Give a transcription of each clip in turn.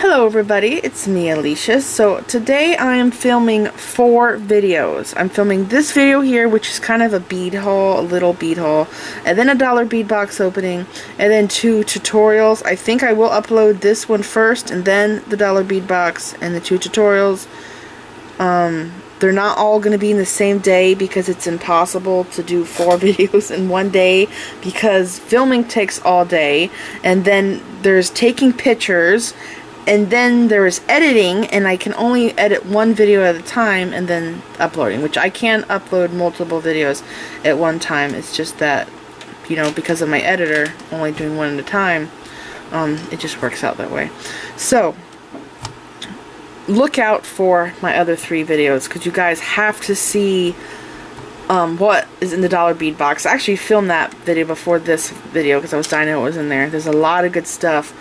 Hello everybody, it's me Alicia. So today I am filming 4 videos. I'm filming this video here, which is kind of a bead haul, a little bead haul, and then a dollar bead box opening, and then 2 tutorials. I think I will upload this one first and then the dollar bead box and the 2 tutorials. They're not all going to be in the same day because it's impossible to do 4 videos in one day because filming takes all day, and then there's taking pictures, and then there is editing, and I can only edit 1 video at a time and then uploading, which I can upload multiple videos at one time. It's just that, you know, because of my editor only doing 1 at a time, it just works out that way. So look out for my other 3 videos because you guys have to see what is in the dollar bead box. I actually filmed that video before this video because I was dying to know what was in there. There's a lot of good stuff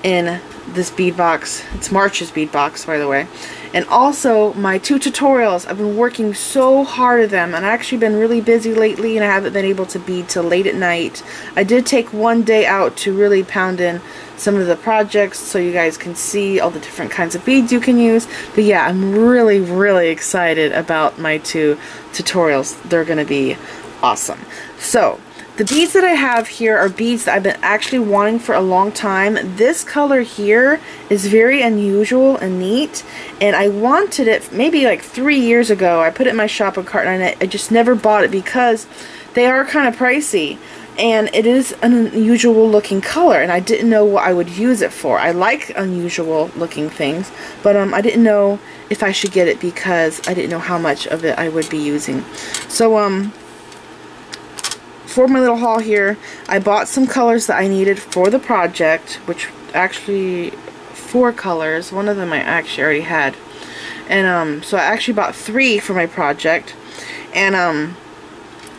in this bead box. It's March's bead box, by the way. And also my 2 tutorials. I've been working so hard at them, and I've actually been really busy lately, and I haven't been able to bead till late at night. I did take 1 day out to really pound in some of the projects so you guys can see all the different kinds of beads you can use. But yeah, I'm really excited about my 2 tutorials. They're gonna be awesome. So the beads that I have here are beads that I've been actually wanting for a long time. This color here is very unusual and neat, and I wanted it maybe like 3 years ago. I put it in my shopping cart and I just never bought it because they are kind of pricey, and it is an unusual looking color, and I didn't know what I would use it for. I like unusual looking things, but I didn't know if I should get it because I didn't know how much of it I would be using. So for my little haul here, I bought some colors that I needed for the project, which actually 4 colors. One of them I actually already had. And so I actually bought 3 for my project. And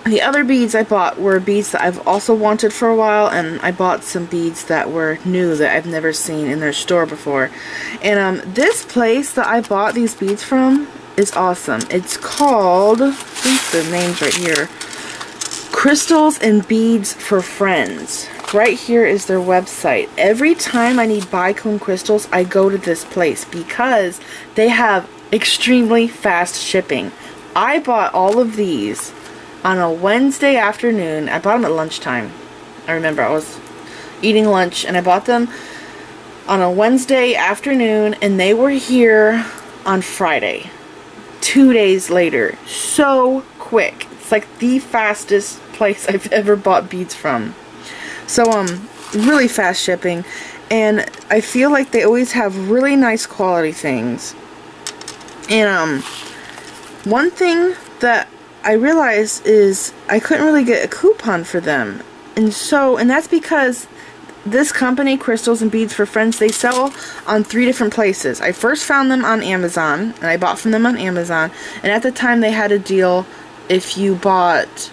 the other beads I bought were beads that I've also wanted for a while, and I bought some beads that were new that I've never seen in their store before. And this place that I bought these beads from is awesome. It's called, I think the name's right here, Crystals and Beads for Friends. Right here is their website. Every time I need bicone crystals, I go to this place because they have extremely fast shipping. I bought all of these on a Wednesday afternoon. I bought them at lunchtime. I remember I was eating lunch and I bought them on a Wednesday afternoon, and they were here on Friday, 2 days later. So quick. It's like the fastest place I've ever bought beads from. So really fast shipping, and I feel like they always have really nice quality things. And one thing that I realized is I couldn't really get a coupon for them, and that's because this company, Crystals and Beads for Friends, they sell on 3 different places. I first found them on Amazon, and I bought from them on Amazon, and at the time they had a deal. If you bought,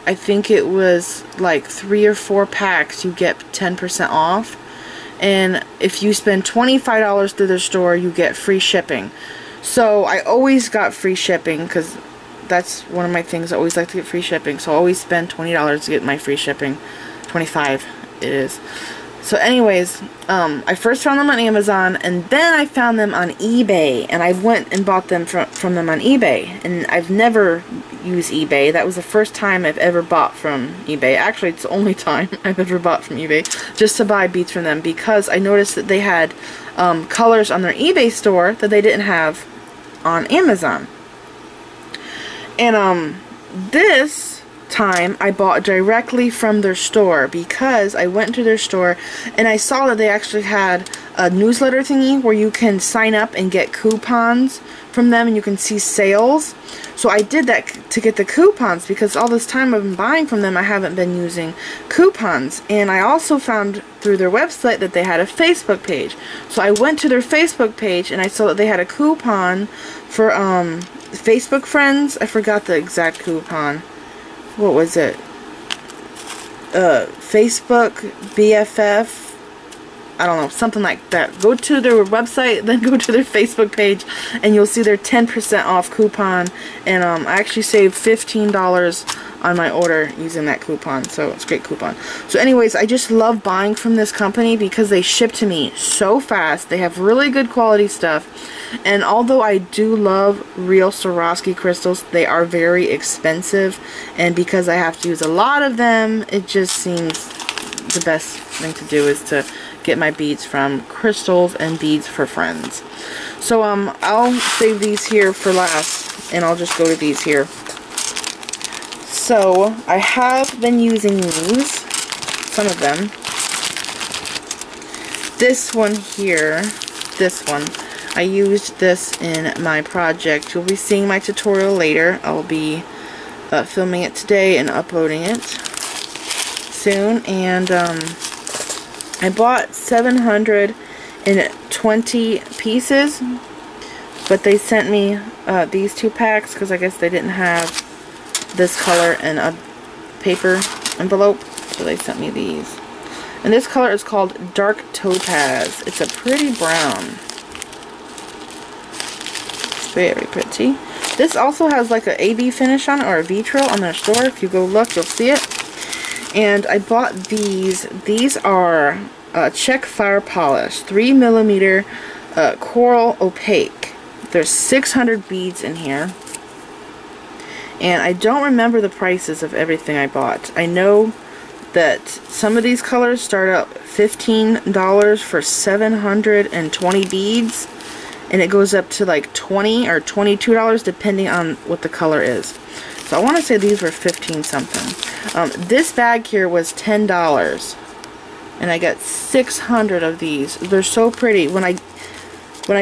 I think it was like 3 or 4 packs, you get 10% off. And if you spend $25 through their store, you get free shipping. So I always got free shipping because that's one of my things. I always like to get free shipping. So I always spend $20 to get my free shipping. $25 it is. So anyways, I first found them on Amazon, and then I found them on eBay, and I went and bought them from them on eBay. And I've never used eBay. That was the first time I've ever bought from eBay. Actually, it's the only time I've ever bought from eBay, just to buy beads from them, because I noticed that they had colors on their eBay store that they didn't have on Amazon. And this time I bought directly from their store because I went to their store and I saw that they actually had a newsletter thingy where you can sign up and get coupons from them, and you can see sales. So I did that to get the coupons because all this time I've been buying from them, I haven't been using coupons. And I also found through their website that they had a Facebook page. So I went to their Facebook page and I saw that they had a coupon for Facebook friends. I forgot the exact coupon. What was it? Facebook BFF I don't know, something like that. Go to their website, then go to their Facebook page, and you'll see their 10% off coupon. And I actually saved $15 on my order using that coupon, so it's a great coupon. So anyways, I just love buying from this company because they ship to me so fast. They have really good quality stuff, and although I do love real Swarovski crystals, they are very expensive, and because I have to use a lot of them, it just seems the best thing to do is to get my beads from Crystals and Beads for Friends. So I'll save these here for last, and I'll just go to these here. So I have been using these, some of them. This one here, this one, I used this in my project. You'll be seeing my tutorial later. I'll be filming it today and uploading it soon. And I bought 720 pieces, but they sent me these 2 packs because I guess they didn't have this color in a paper envelope, so they sent me these. And this color is called Dark Topaz. It's a pretty brown. It's very pretty. This also has like a AB finish on it, or a vitro on their store. If you go look, you'll see it. And I bought these. These are Czech Fire Polish 3mm coral opaque. There's 600 beads in here. And I don't remember the prices of everything I bought. I know that some of these colors start up $15 for 720 beads. And it goes up to like $20 or $22 depending on what the color is. So I want to say these were 15 something. This bag here was $10. And I got 600 of these. They're so pretty. When I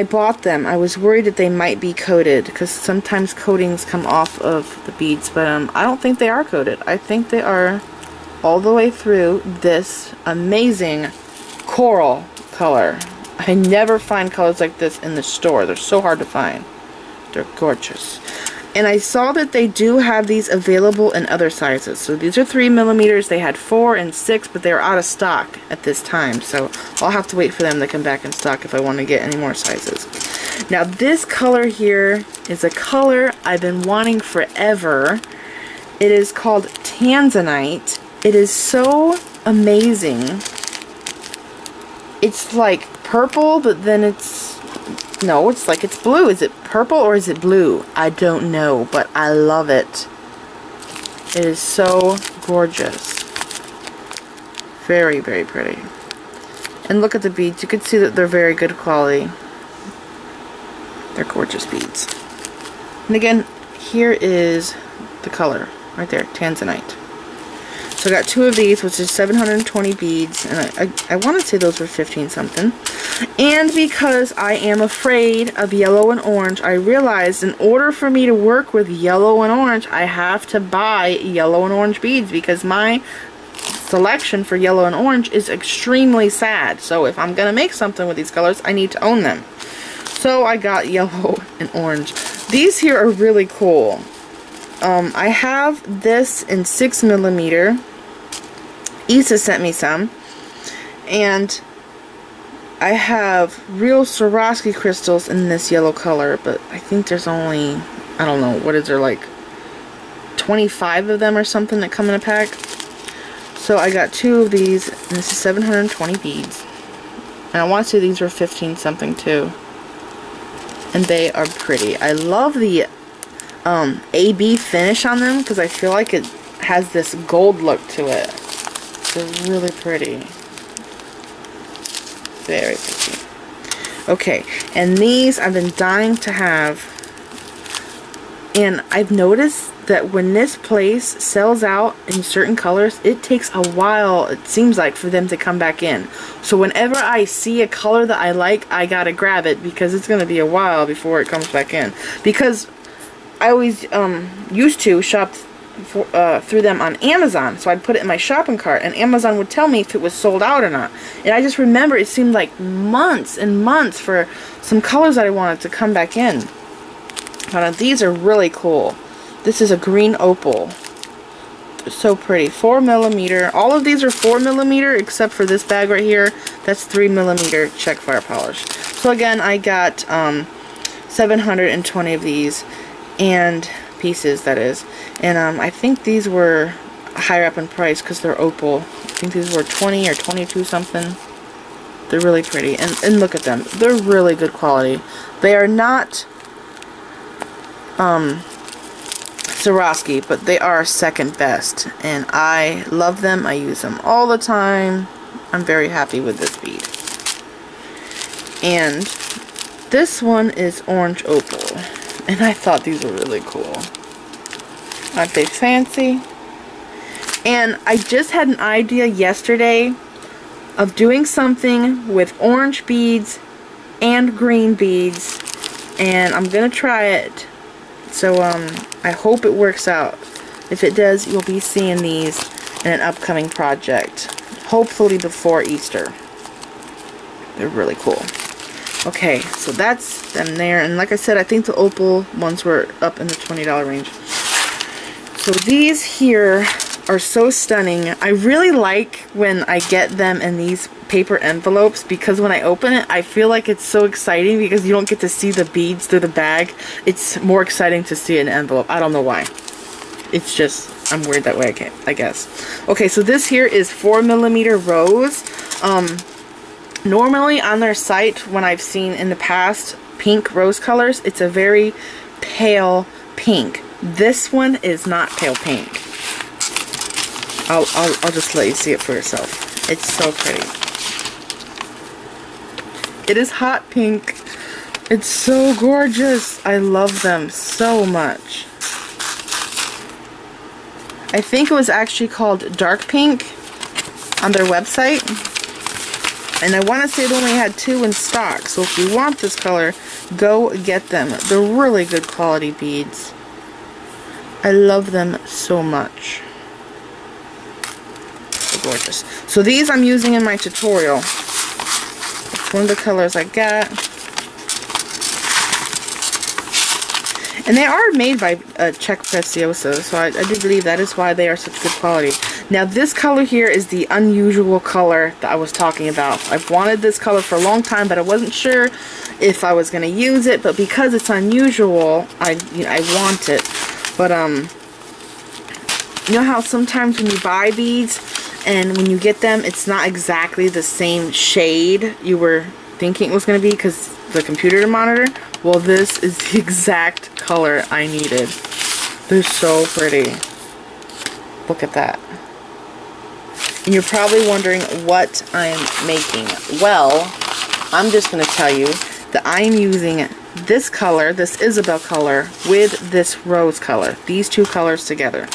bought them, I was worried that they might be coated, because sometimes coatings come off of the beads, but I don't think they are coated. I think they are all the way through this amazing coral color. I never find colors like this in the store. They're so hard to find. They're gorgeous. And I saw that they do have these available in other sizes. So these are 3mm. They had 4 and 6, but they were out of stock at this time. So I'll have to wait for them to come back in stock if I want to get any more sizes. Now this color here is a color I've been wanting forever. It is called Tanzanite. It is so amazing. It's like purple, but then it's... No, it's like it's blue. Is it purple or is it blue? I don't know, but I love it. It is so gorgeous. Very, very pretty. And look at the beads. You can see that they're very good quality. They're gorgeous beads. And again, here is the color. Right there, Tanzanite. So I got 2 of these, which is 720 beads, and I want to say those were 15 something. And because I am afraid of yellow and orange, I realized in order for me to work with yellow and orange, I have to buy yellow and orange beads, because my selection for yellow and orange is extremely sad. So if I'm going to make something with these colors, I need to own them. So I got yellow and orange. These here are really cool. I have this in 6mm. Isa sent me some. And I have real Swarovski crystals in this yellow color, but I think there's only, I don't know, what is there, like 25 of them or something that come in a pack. So I got 2 of these, and this is 720 beads. And I want to say these were 15 something too. And they are pretty. I love the AB finish on them, because I feel like it has this gold look to it. They're really pretty. Very pretty. Okay, and these I've been dying to have. And I've noticed that when this place sells out in certain colors, it takes a while, it seems like, for them to come back in. So whenever I see a color that I like, I gotta grab it, because it's gonna be a while before it comes back in. Because I always used to shop through them on Amazon, so I'd put it in my shopping cart, and Amazon would tell me if it was sold out or not. And I just remember it seemed like months and months for some colors that I wanted to come back in. But these are really cool. This is a green opal. so pretty. 4mm. All of these are 4mm except for this bag right here. That's 3mm check fire polish. So again, I got 720 of these, and pieces, that is. And I think these were higher up in price because they're opal. I think these were 20 or 22 something. They're really pretty. And look at them. They're really good quality. They are not Swarovski, but they are second best. And I love them. I use them all the time. I'm very happy with this bead. And this one is orange opal. And I thought these were really cool. Aren't they fancy? And I just had an idea yesterday of doing something with orange beads and green beads, and I'm gonna try it. So I hope it works out. If it does, you'll be seeing these in an upcoming project, hopefully before Easter. They're really cool. Okay, so that's them there, and like I said, I think the opal ones were up in the $20 range. So these here are so stunning. I really like when I get them in these paper envelopes, because when I open it, I feel like it's so exciting because you don't get to see the beads through the bag. It's more exciting to see an envelope. I don't know why. It's just, I'm weird that way, I guess. Okay, so this here is 4mm rose. Normally on their site, when I've seen in the past pink rose colors, it's a very pale pink. This one is not pale pink. I'll just let you see it for yourself. It's so pretty. It is hot pink. It's so gorgeous. I love them so much. I think it was actually called dark pink on their website. And I want to say it only had 2 in stock. So if you want this color, go get them. They're really good quality beads. I love them so much. Gorgeous. So these I'm using in my tutorial. It's one of the colors I got. And they are made by Czech Preciosa, so I do believe that is why they are such good quality. Now this color here is the unusual color that I was talking about. I've wanted this color for a long time, but I wasn't sure if I was going to use it, but because it's unusual, I want it. But you know how sometimes when you buy beads, and when you get them, it's not exactly the same shade you were thinking it was going to be because the computer monitor? Well, this is the exact color I needed. They're so pretty. Look at that. And you're probably wondering what I'm making. Well, I'm just going to tell you that I'm using this color, this Isabel color, with this rose color. These two colors together.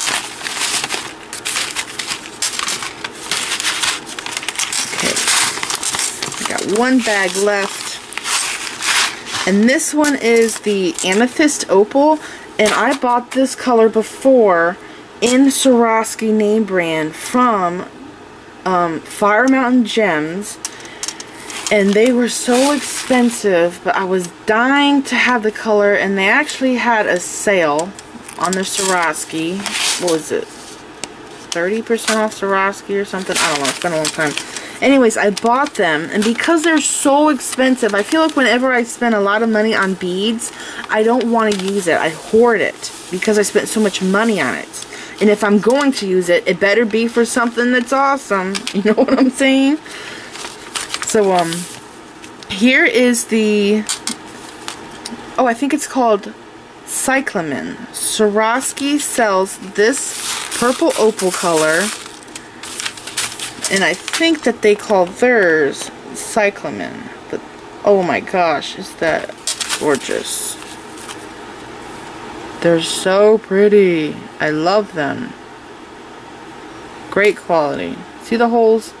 One bag left, and this one is the Amethyst Opal, and I bought this color before in Swarovski name brand from Fire Mountain Gems, and they were so expensive, but I was dying to have the color, and they actually had a sale on their Swarovski. What was it? 30% off Swarovski or something? I don't know, it's been a long time. Anyways, I bought them, and because they're so expensive, I feel like whenever I spend a lot of money on beads, I don't want to use it. I hoard it because I spent so much money on it. And if I'm going to use it, it better be for something that's awesome. You know what I'm saying? So, here is the, oh, I think it's called Cyclamen. Swarovski sells this purple opal color, and I think that they call theirs Cyclamen. But oh my gosh, is that gorgeous. They're so pretty. I love them. Great quality. See the holes?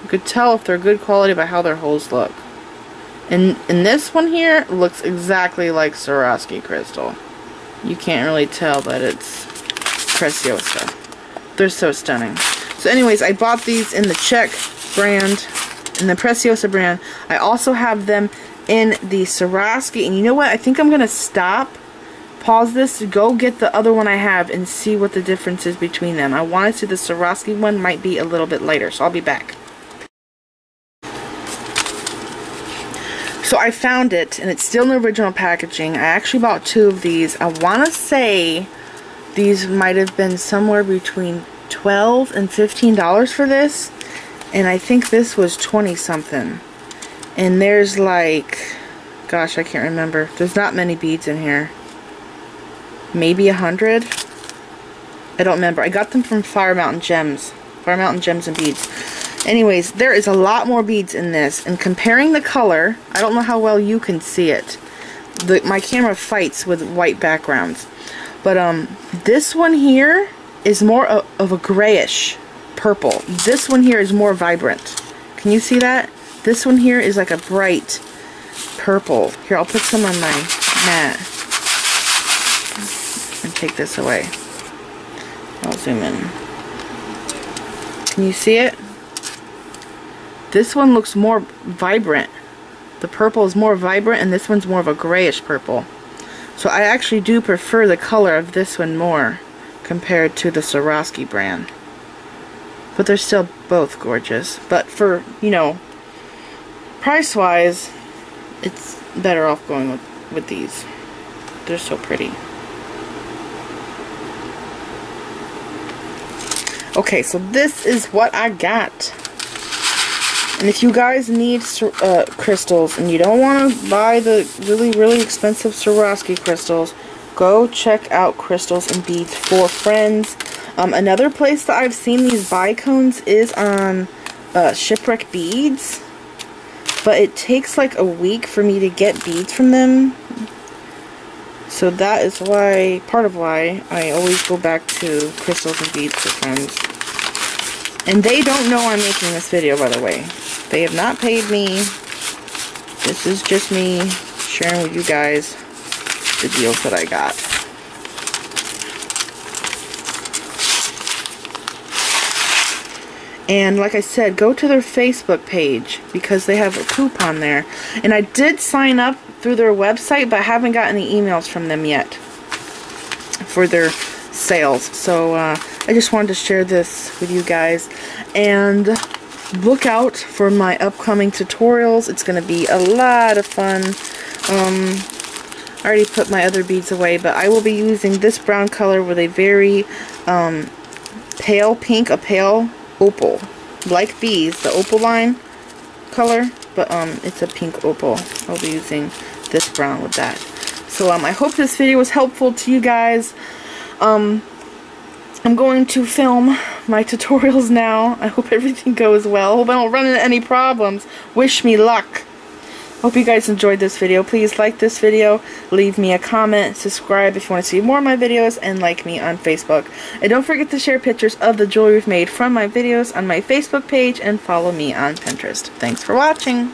You could tell if they're good quality by how their holes look. And this one here looks exactly like Swarovski crystal. You can't really tell that it's Preciosa. They're so stunning. So anyways, I bought these in the Czech brand, in the Preciosa brand. I also have them in the Swarovski. And you know what? I think I'm going to stop pause this, go get the other one I have and see what the difference is between them. I want to see the Swarovski one might be a little bit lighter, so I'll be back. So I found it, and it's still in the original packaging. I actually bought 2 of these. I want to say these might have been somewhere between $12 and $15 for this, and I think this was 20 something. And there's like, gosh, I can't remember. There's not many beads in here. Maybe 100. I don't remember. I got them from Fire Mountain Gems. Fire Mountain Gems and Beads. Anyways, there is a lot more beads in this, and comparing the color, I don't know how well you can see it. My camera fights with white backgrounds. But this one here is more of a grayish purple. This one here is more vibrant. Can you see that? This one here is like a bright purple. Here, I'll put some on my mat and take this away. I'll zoom in. Can you see it? This one looks more vibrant. The purple is more vibrant, and this one's more of a grayish purple. So I actually do prefer the color of this one more compared to the Swarovski brand. But they're still both gorgeous. But for, you know, price-wise, it's better off going with these. They're so pretty. Okay, so this is what I got. And if you guys need crystals and you don't want to buy the really expensive Swarovski crystals, go check out Crystals and Beads for Friends. Another place that I've seen these bicones is on Shipwrecked Beads, but it takes like a week for me to get beads from them. So that is why, part of why, I always go back to Crystals and Beads for Friends. And they don't know I'm making this video, by the way. They have not paid me. This is just me sharing with you guys the deals that I got. And like I said, go to their Facebook page because they have a coupon there. And I did sign up through their website, but I haven't gotten any emails from them yet for their sales. So I just wanted to share this with you guys. And look out for my upcoming tutorials. It's going to be a lot of fun. I already put my other beads away, but I will be using this brown color with a very pale pink, a pale opal. Like these, the opal line color, but it's a pink opal. I'll be using this brown with that. So I hope this video was helpful to you guys. I'm going to film my tutorials now. I hope everything goes well. Hope I don't run into any problems. Wish me luck. Hope you guys enjoyed this video. Please like this video, leave me a comment, subscribe if you want to see more of my videos, and like me on Facebook. And don't forget to share pictures of the jewelry we've made from my videos on my Facebook page, and follow me on Pinterest. Thanks for watching.